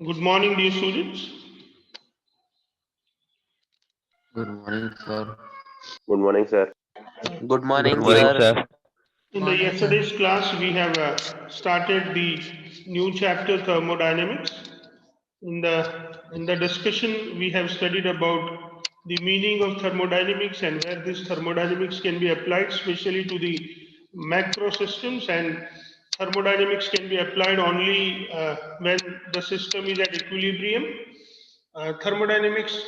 Good morning, dear students. Good morning, sir. Good morning, sir. Good Good morning, morning, sir. sir. In the Morning, sir. yesterday's class, we have started the new chapter thermodynamics. In the discussion, we have studied about the meaning of thermodynamics and where this thermodynamics can be applied, especially to the macro systems, and thermodynamics can be applied only when the system is at equilibrium. Thermodynamics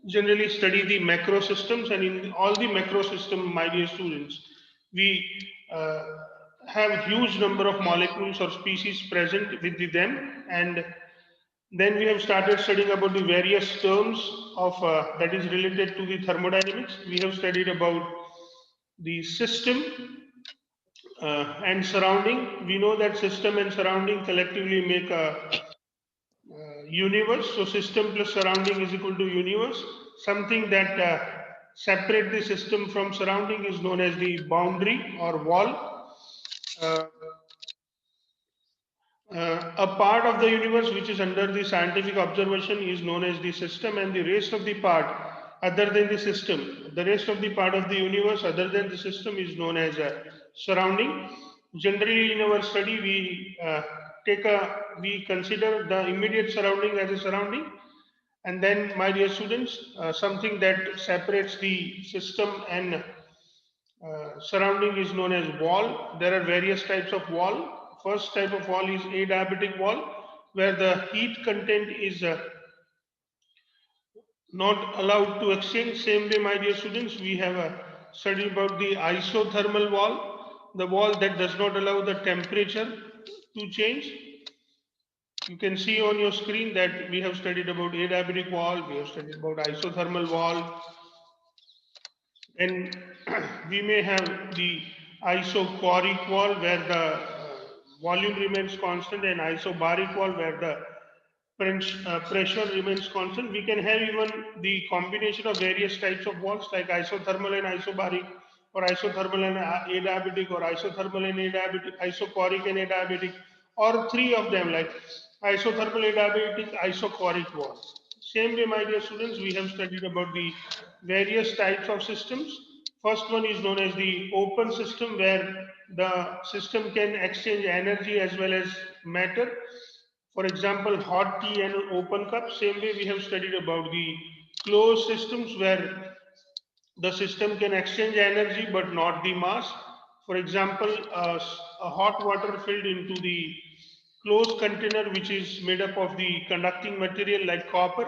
generally study the macro systems, and in all the macro system, my dear students, we uh, have huge number of molecules or species present with them, and then we have started studying about the various terms of that is related to the thermodynamics. We have studied about the system and surrounding. We know that system and surrounding collectively make a universe. So system plus surrounding is equal to universe. Something that separate the system from surrounding is known as the boundary or wall. Uh, a part of the universe which is under the scientific observation is known as the system, and the rest of the part other than the system, the rest of the part of the universe other than the system is known as a surrounding. Generally, in our study, we consider the immediate surrounding as a surrounding, and then, my dear students, something that separates the system and surrounding is known as wall. There are various types of wall. First type of wall is adiabatic wall, where the heat content is not allowed to exchange. Same way, my dear students, we have a study about the isothermal wall, the wall that does not allow the temperature to change. You can see on your screen that we have studied about adiabatic wall, we have studied about isothermal wall, and we may have the isochoric wall where the volume remains constant, and isobaric wall where the pressure remains constant. We can have even the combination of various types of walls like isothermal and isobaric, or isothermal and adiabatic, or isothermal and adiabatic, isochoric and adiabatic, or three of them like isothermal, adiabatic, isochoric wall. Same way, my dear students, we have studied about the various types of systems. First one is known as the open system, where the system can exchange energy as well as matter. For example, hot tea and an open cup. Same way, we have studied about the closed systems, where the system can exchange energy but not the mass. For example, a hot water filled into the closed container which is made up of the conducting material like copper.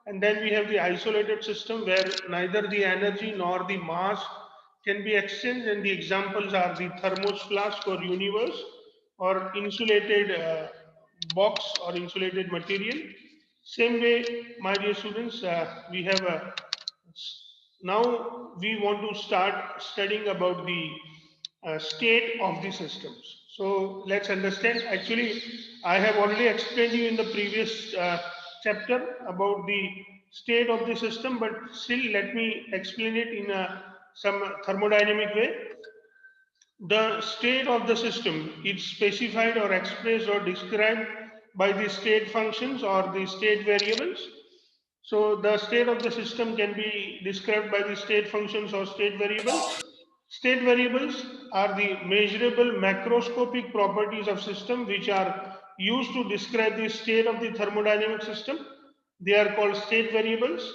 And then we have the isolated system where neither the energy nor the mass can be exchanged, and the examples are the thermos flask or universe, or insulated box or insulated material. Same way, my dear students, we have a now we want to start studying about the state of the systems. So let's understand. Actually, I have already explained you in the previous chapter about the state of the system, but still let me explain it in some thermodynamic way. The state of the system is specified or expressed or described by the state functions or the state variables. So the state of the system can be described by the state functions or state variables. State variables are the measurable macroscopic properties of system which are used to describe the state of the thermodynamic system. They are called state variables.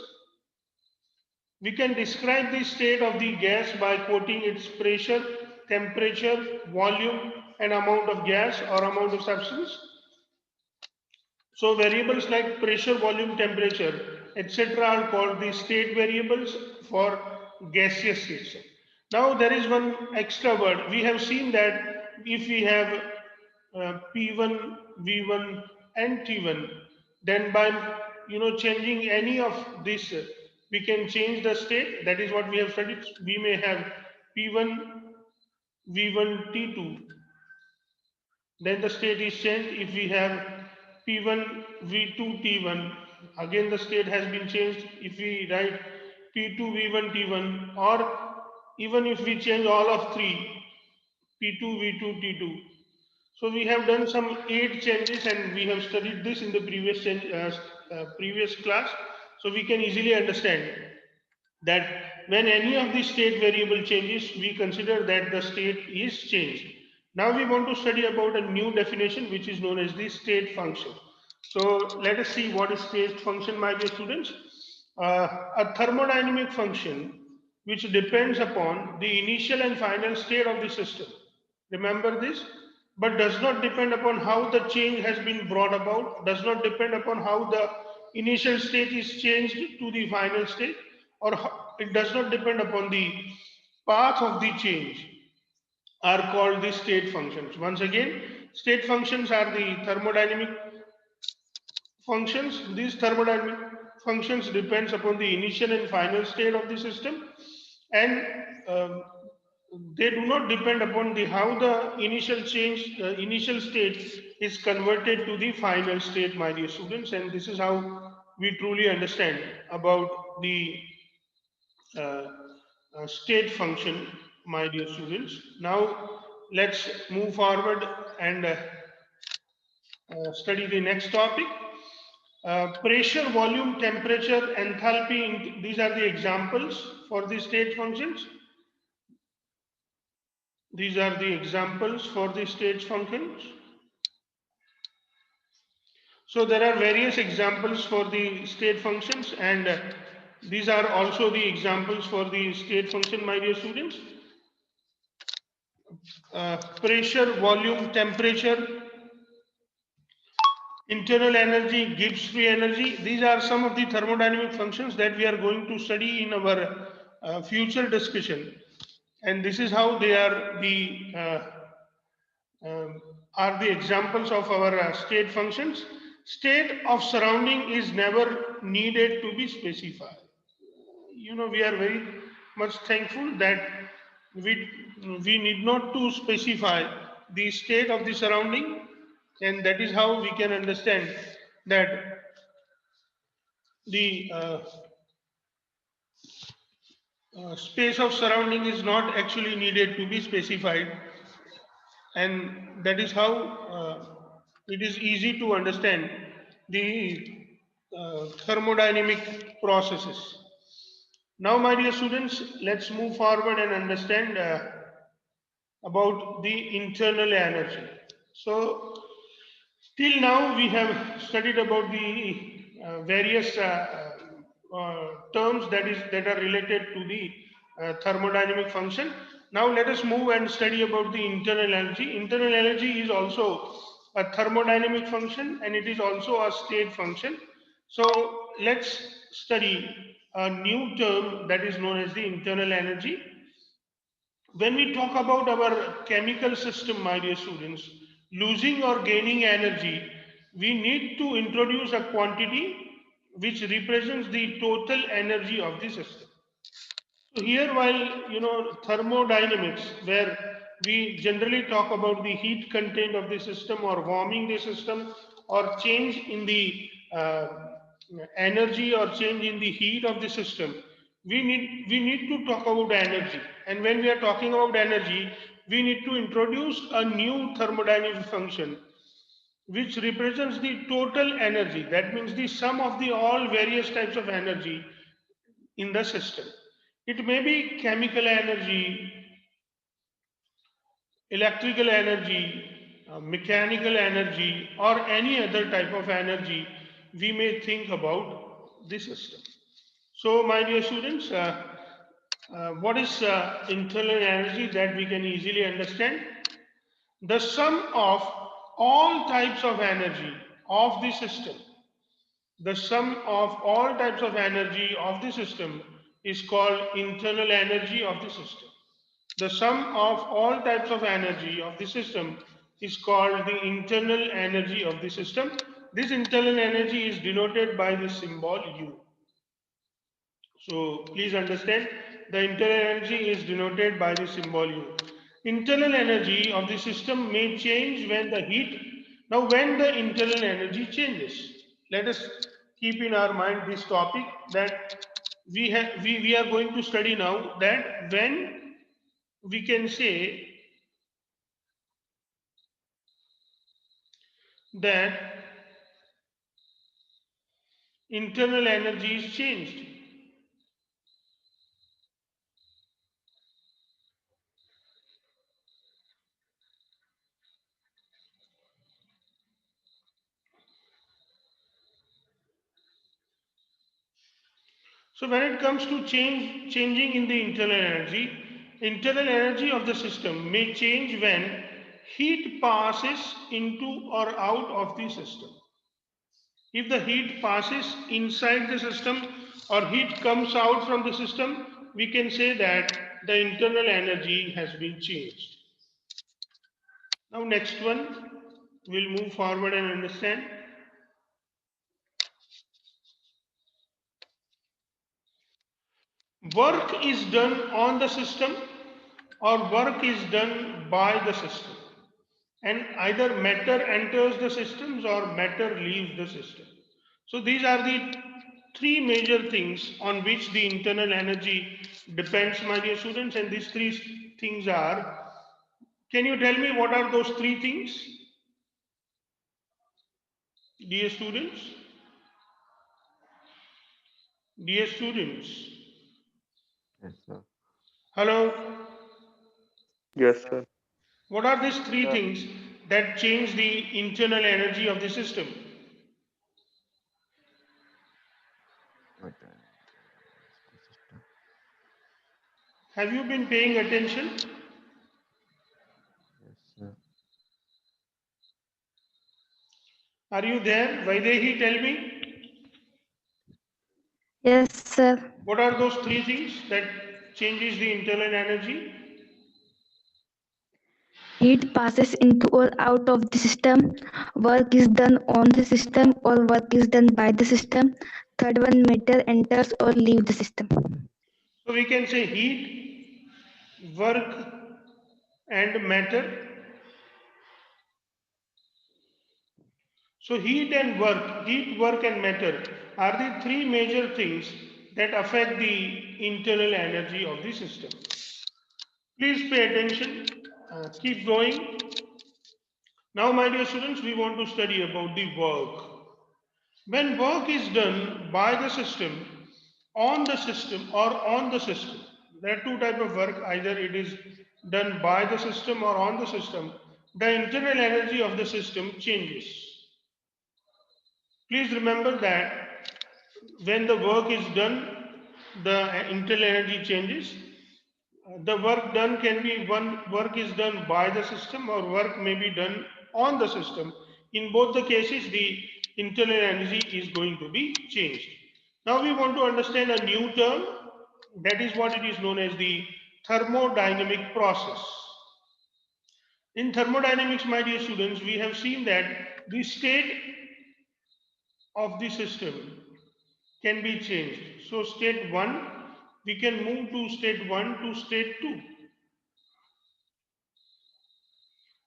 We can describe the state of the gas by quoting its pressure, temperature, volume, and amount of gas or amount of substance. So variables like pressure, volume, temperature, etc. are called the state variables for gaseous states. Now there is one extra word. We have seen that if we have P1, V1, and T1, then by changing any of this, we can change the state. That is what we have studied. We may have P1, V1, T2, then the state is changed. If we have P1, V2, T1, again the state has been changed. If we write P2, V1, T1, or even if we change all of three, P2, V2, T2. So we have done some 8 changes and we have studied this in the previous class. So we can easily understand that when any of the state variable changes, we consider that the state is changed. Now we want to study about a new definition which is known as the state function. So let us see what is state function, my dear students. A thermodynamic function which depends upon the initial and final state of the system. Remember this, but does not depend upon how the change has been brought about, does not depend upon how the initial state is changed to the final state, or it does not depend upon the path of the change, are called the state functions. Once again, state functions are the thermodynamic functions. These thermodynamic functions depends upon the initial and final state of the system, and um, they do not depend upon the how the initial state is converted to the final state, my dear students. And this is how we truly understand about the uh, state function, my dear students. Now let's move forward and study the next topic. Pressure, volume, temperature, enthalpy, these are the examples for the state functions. These are the examples for the state functions. So there are various examples for the state functions, and these are also the examples for the state function, my dear students. Pressure, volume, temperature, internal energy, Gibbs free energy. These are some of the thermodynamic functions that we are going to study in our future discussion. And this is how they um, are the examples of our state functions. State of surrounding is never needed to be specified. You know, we are very much thankful that we, we need not to specify the state of the surrounding, and that is how we can understand that the space of surrounding is not actually needed to be specified, and that is how it is easy to understand the thermodynamic processes. Now, my dear students, let's move forward and understand about the internal energy. So, till now we have studied about the various terms that are related to the thermodynamic function. Now let us move and study about the internal energy. Internal energy is also a thermodynamic function and it is also a state function. So let's study a new term that is known as the internal energy. When we talk about our chemical system, my dear students, losing or gaining energy, we need to introduce a quantity which represents the total energy of the system. So here, while thermodynamics, where we generally talk about the heat content of the system or warming the system or change in the energy or change in the heat of the system, we need to talk about energy. And when we are talking about energy, we need to introduce a new thermodynamic function which represents the total energy. That means the sum of the all various types of energy in the system. It may be chemical energy, electrical energy, mechanical energy, or any other type of energy we may think about the system. So, my dear students, what is internal energy that we can easily understand? The sum of all types of energy of the system, the sum of all types of energy of the system is called internal energy of the system. The sum of all types of energy of the system is called the internal energy of the system. This internal energy is denoted by the symbol U. So please understand, the internal energy is denoted by the symbol U. Internal energy of the system may change when the heat. Now, when the internal energy changes, let us keep in our mind this topic that we are going to study now, that when we can say that internal energy is changed. So when it comes to changing in the internal energy of the system may change when heat passes into or out of the system. If the heat passes inside the system or heat comes out from the system, we can say that the internal energy has been changed. Now next one, we'll move forward and understand. Work is done on the system or work is done by the system. And either matter enters the systems or matter leaves the system. So these are the three major things on which the internal energy depends, my dear students, and these three things are, can you tell me what are those three things, dear students? Dear students, Yes, sir. hello, Yes, sir. what are these three Yeah. things that change the internal energy of the system? Wait, system. Have you been paying attention? Yes, sir. Are you there? Vaidehi, tell me, Yes, sir. what are those three things that changes the internal energy? Heat passes into or out of the system. Work is done on the system or work is done by the system. Third one, matter enters or leaves the system. So we can say heat, work, and matter. So heat, work, and matter are the three major things that affect the internal energy of the system. Please pay attention. Keep going. Now, my dear students, we want to study about the work. When work is done by the system, or on the system, there are two types of work. Either it is done by the system or on the system. The internal energy of the system changes. Please remember that when the work is done, the internal energy changes. The work done can be one work is done by the system or work may be done on the system. In both the cases, the internal energy is going to be changed. Now we want to understand a new term, that is what it is known as the thermodynamic process. In thermodynamics, my dear students, we have seen that the state of the system can be changed. So state 1, we can move to state 1 to state 2.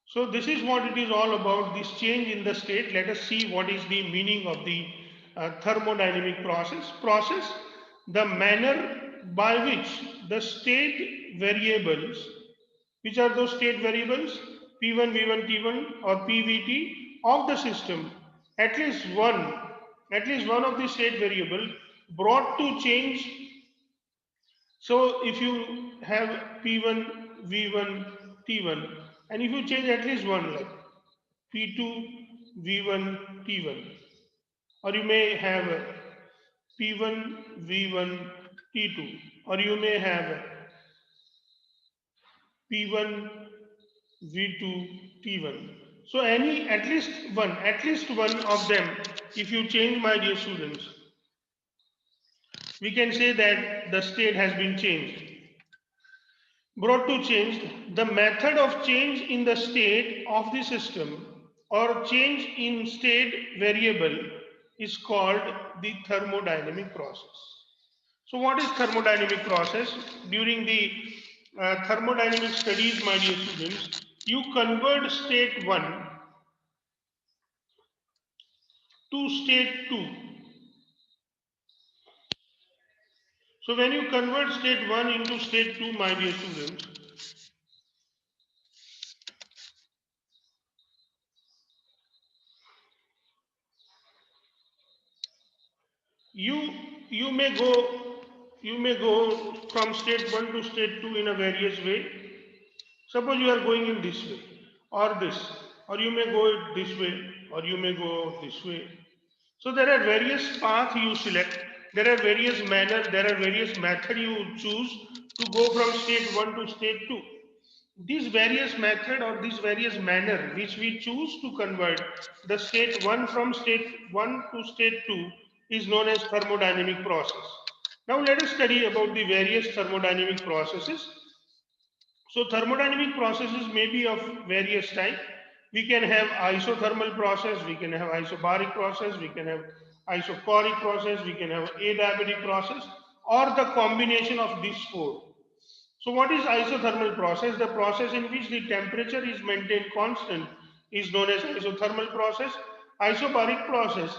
So this is what it is all about, this change in the state. Let us see what is the meaning of the thermodynamic process. The manner by which the state variables, which are those state variables, P1, V1, T1 or PVT of the system, at least one of the state variable brought to change. So if you have P1, V1, T1, and if you change at least one, like P2, V1, T1, or you may have P1, V1, T2, or you may have P1, V2, T1. So at least one of them, if you change, my dear students, we can say that the state has been changed. Brought to change, the method of change in the state of the system or change in state variable is called the thermodynamic process. So what is thermodynamic process? During the thermodynamic studies, my dear students, you convert state 1 to state 2. So when you convert state 1 into state 2, my dear students, you you may go you may go from state 1 to state 2 in a various way. Suppose you are going in this way or this, or you may go this way or you may go this way. So there are various paths you select, there are various manner, there are various method you choose to go from state 1 to state 2. These various method or these various manner which we choose to convert the state 1 from state 1 to state 2 is known as thermodynamic process. Now let us study about the various thermodynamic processes. So thermodynamic processes may be of various type. We can have isothermal process, we can have isobaric process, we can have isochoric process, we can have adiabatic process, or the combination of these four. So what is isothermal process? The process in which the temperature is maintained constant is known as isothermal process. Isobaric process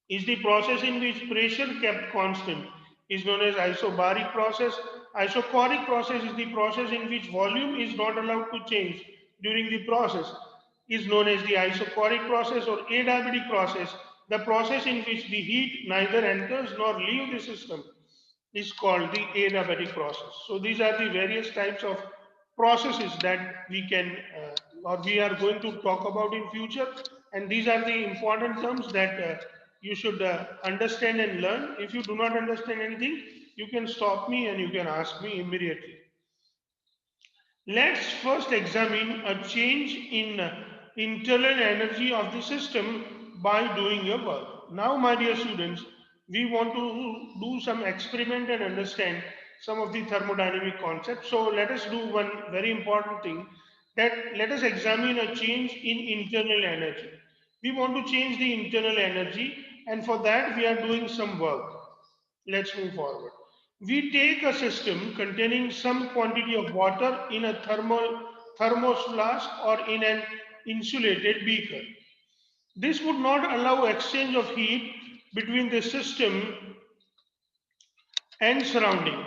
is the process in which pressure kept constant is known as isobaric process. Isochoric process is the process in which volume is not allowed to change during the process is known as the isochoric process. Or adiabatic process, the process in which the heat neither enters nor leaves the system is called the adiabatic process. So these are the various types of processes that we can or we are going to talk about in future, and these are the important terms that you should understand and learn. If you do not understand anything, you can stop me and you can ask me immediately. Let's first examine a change in internal energy of the system by doing a work. Now, my dear students, we want to do some experiment and understand some of the thermodynamic concepts. So let us do one very important thing, that let us examine a change in internal energy. We want to change the internal energy, and for that we are doing some work. Let's move forward. We take a system containing some quantity of water in a thermos flask or in an insulated beaker. This would not allow exchange of heat between the system and surrounding,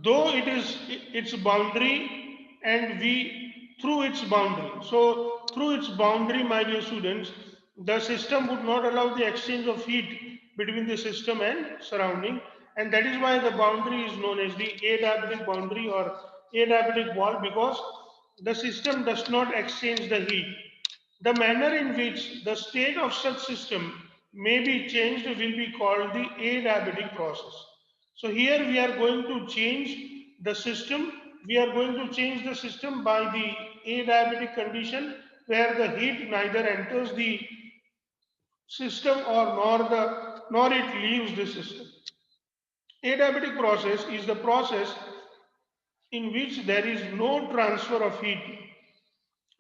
though it is its boundary and we through its boundary. So through its boundary, my dear students, the system would not allow the exchange of heat between the system and surrounding, and that is why the boundary is known as the adiabatic boundary or adiabatic wall, because the system does not exchange the heat. The manner in which the state of such system may be changed will be called the adiabatic process. So here we are going to change the system. We are going to change the system by the adiabatic condition, where the heat neither enters the system or nor it leaves the system. Adiabatic process is the process in which there is no transfer of heat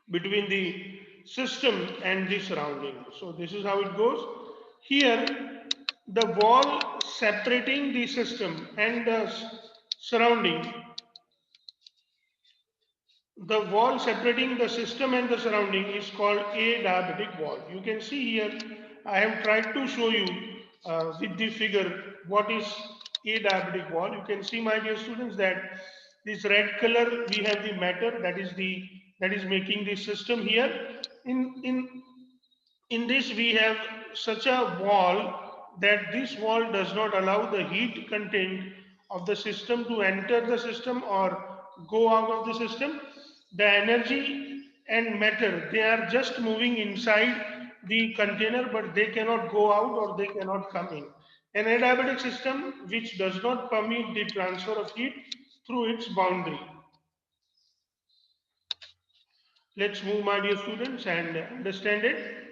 between the system and the surrounding. So this is how it goes. Here, the wall separating the system and the surrounding, the wall separating the system and the surrounding is called a diabatic wall. You can see here, I have tried to show you with the figure what is a diabatic wall. You can see, my dear students, that this red color, we have the matter that is making the system here. In this we have such a wall that this wall does not allow the heat content of the system to enter the system or go out of the system. The energy and matter, they are just moving inside the container, but they cannot go out or they cannot come in. An adiabatic system which does not permit the transfer of heat through its boundary. Let's move, my dear students, and understand it.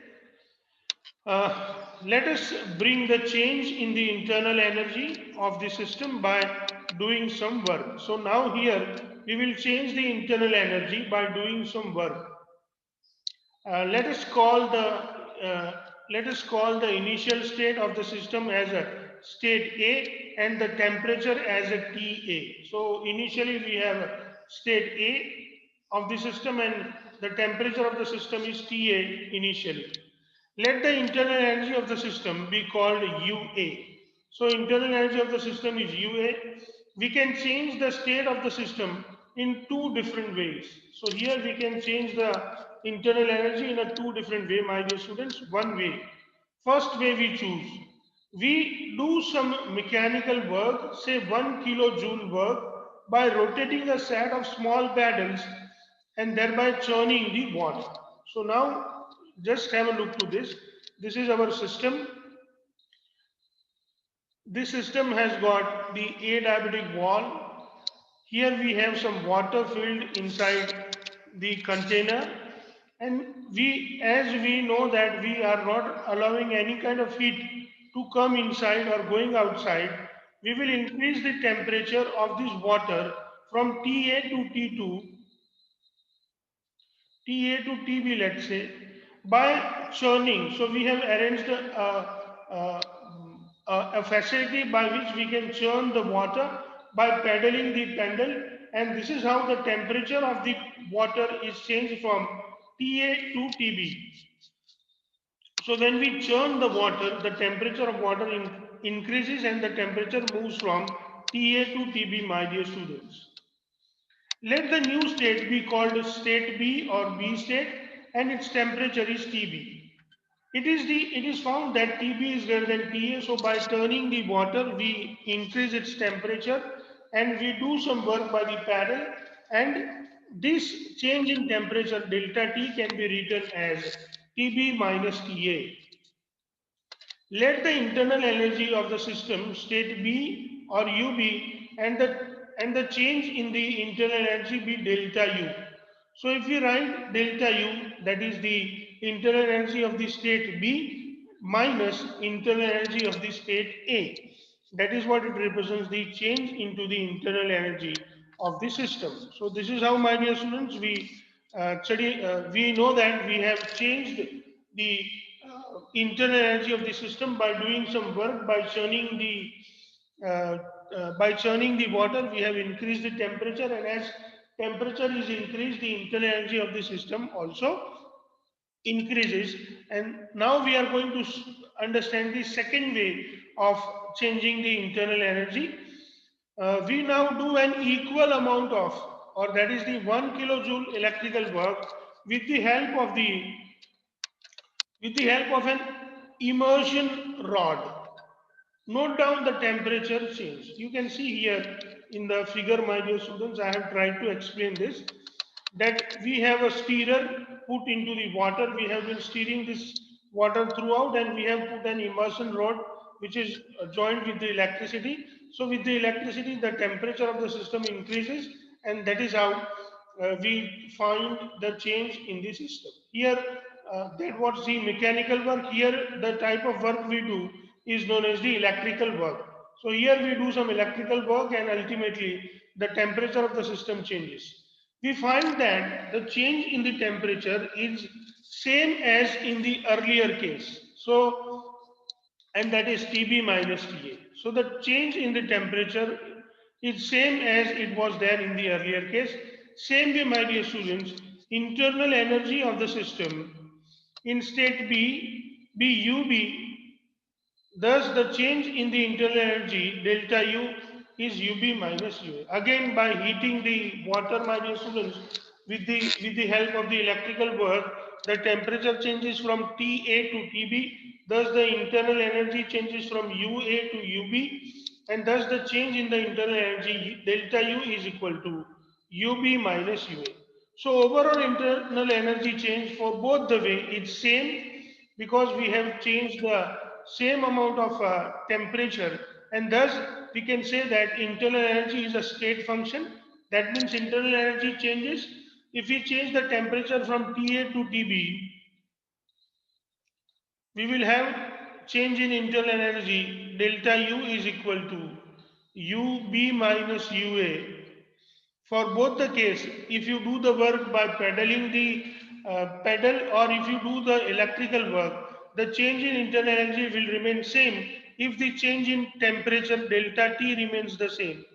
Let us bring the change in the internal energy of the system by doing some work. So now here we will change the internal energy by doing some work. Let us call the initial state of the system as a state A and the temperature as a TA. So initially we have state A of the system and the temperature of the system is TA initially. Let the internal energy of the system be called UA. So internal energy of the system is UA. We can change the state of the system in two different ways. So here we can change the internal energy in a two different way, my dear students. One way, first way we choose. We do some mechanical work, say 1 kilojoule work, by rotating a set of small paddles and thereby churning the water. So now just have a look to this. This is our system. This system has got the adiabatic wall. Here we have some water filled inside the container, and as we know that we are not allowing any kind of heat to come inside or going outside, we will increase the temperature of this water from TA to T2, TA to TB, let's say, by churning. So we have arranged a facility by which we can churn the water by paddling the pendle, and this is how the temperature of the water is changed from TA to TB. So when we churn the water, the temperature of water increases and the temperature moves from TA to TB, my dear students. Let the new state be called state B or B state, and its temperature is TB. It is found that TB is greater than TA, so by turning the water, we increase its temperature and we do some work by the paddle, and this change in temperature delta T can be written as TB minus TA. Let the internal energy of the system state B or UB, and the change in the internal energy be delta U. So if we write delta U, that is the internal energy of the state B minus internal energy of the state A. That is what it represents, the change into the internal energy of the system. So this is how, my dear students, we know that we have changed the internal energy of the system by doing some work by churning the water. We have increased the temperature, and as temperature is increased, the internal energy of the system also increases. And now we are going to understand the second way of changing the internal energy. We now do an equal amount of, or that is the 1 kilojoule electrical work with the help of an immersion rod. Note down the temperature change. You can see here in the figure, my dear students, I have tried to explain this, that we have a stirrer put into the water. We have been stirring this water throughout, and we have put an immersion rod which is joined with the electricity. So with the electricity, the temperature of the system increases, and that is how we find the change in the system. Here, that was the mechanical work. Here, the type of work we do is known as the electrical work. So here we do some electrical work, and ultimately the temperature of the system changes. We find that the change in the temperature is same as in the earlier case. So, and that is TB minus TA. So the change in the temperature is same as it was there in the earlier case. Same way, my dear students, internal energy of the system in state B, BUB. Thus, the change in the internal energy delta U is UB minus UA. Again, by heating the water, my dear students, with the help of the electrical work, the temperature changes from TA to TB. Thus, the internal energy changes from UA to UB, and thus the change in the internal energy delta U is equal to UB minus UA. So, overall internal energy change for both the way is same, because we have changed the same amount of temperature, and thus we can say that internal energy is a state function. That means internal energy changes. If we change the temperature from TA to TB, we will have change in internal energy delta U is equal to UB minus UA. For both the case, if you do the work by pedaling the pedal, or if you do the electrical work, the change in internal energy will remain same if the change in temperature delta T remains the same.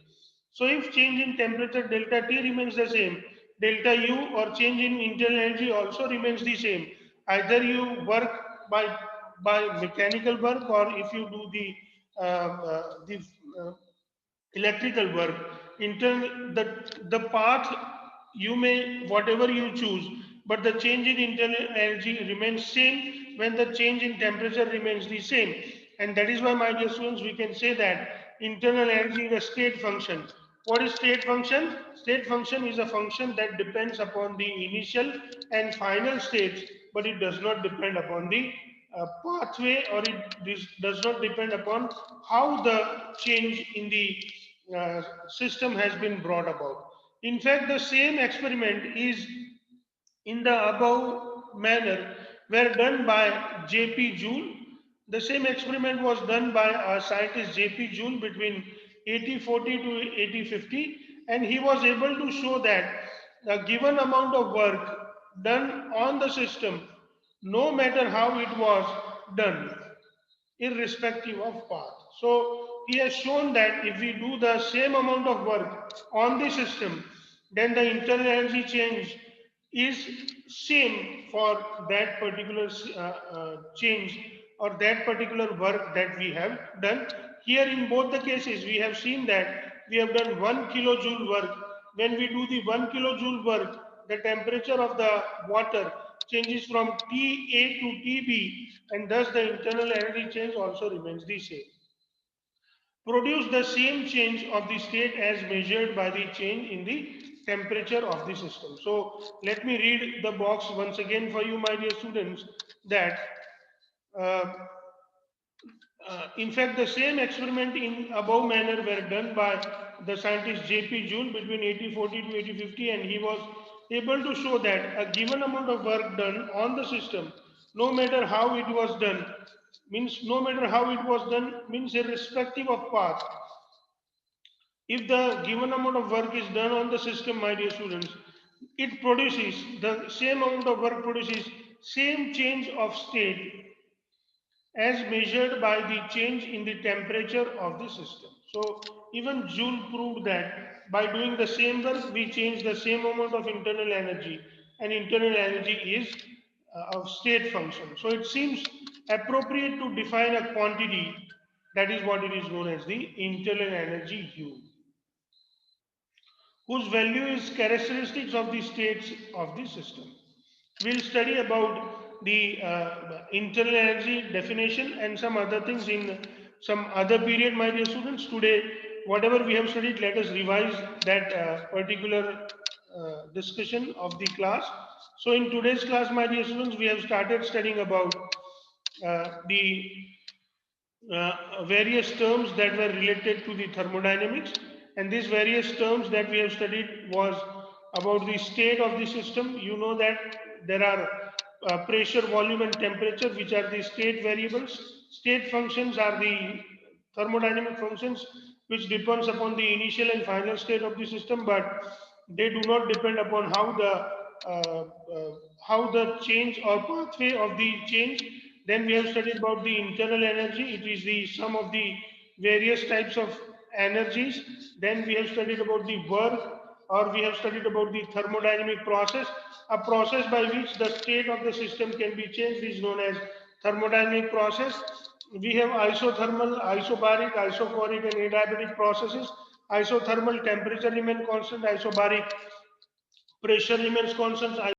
So if change in temperature delta T remains the same, delta U or change in internal energy also remains the same. Either you work by mechanical work, or if you do the electrical work, the path you may, whatever you choose, but the change in internal energy remains same when the change in temperature remains the same. And that is why, my dear students, we can say that internal energy is a state function. What is state function? State function is a function that depends upon the initial and final states, but it does not depend upon the pathway, or does not depend upon how the change in the system has been brought about. In fact, the same experiment is in the above manner were done by J.P. Joule. The same experiment was done by our scientist J.P. Joule between 8040 to 8050, and he was able to show that a given amount of work done on the system, no matter how it was done, irrespective of path. So he has shown that if we do the same amount of work on the system, then the internal energy change is same for that particular change or that particular work that we have done. Here in both the cases, we have seen that we have done 1 kilojoule work. When we do the 1 kilojoule work, the temperature of the water changes from TA to TB, and thus the internal energy change also remains the same. Produce the same change of the state as measured by the change in the temperature of the system. So let me read the box once again for you, my dear students, that uh, in fact, the same experiment in above manner were done by the scientist J.P. Joule between 8040 to 8050, and he was able to show that a given amount of work done on the system, no matter how it was done, means irrespective of path. If the given amount of work is done on the system, my dear students, it produces the same amount of work produces same change of state as measured by the change in the temperature of the system. So even Joule proved that by doing the same work, we change the same amount of internal energy, and internal energy is of state function. So it seems appropriate to define a quantity, that is what it is known as the internal energy U, whose value is characteristics of the states of the system. We'll study about the internal energy definition and some other things in some other period, my dear students. Today, whatever we have studied, let us revise that particular discussion of the class. So in today's class, my dear students, we have started studying about the various terms that were related to the thermodynamics, and these various terms that we have studied was about the state of the system. You know that there are pressure, volume and temperature, which are the state variables. State functions are the thermodynamic functions which depends upon the initial and final state of the system, but they do not depend upon uh, uh, how the change or pathway of the change. Then we have studied about the internal energy. It is the sum of the various types of energies. Then we have studied about the work, or we have studied about the thermodynamic process. A process by which the state of the system can be changed is known as thermodynamic process. We have isothermal, isobaric, isochoric and adiabatic processes. Isothermal temperature remains constant, isobaric pressure remains constant,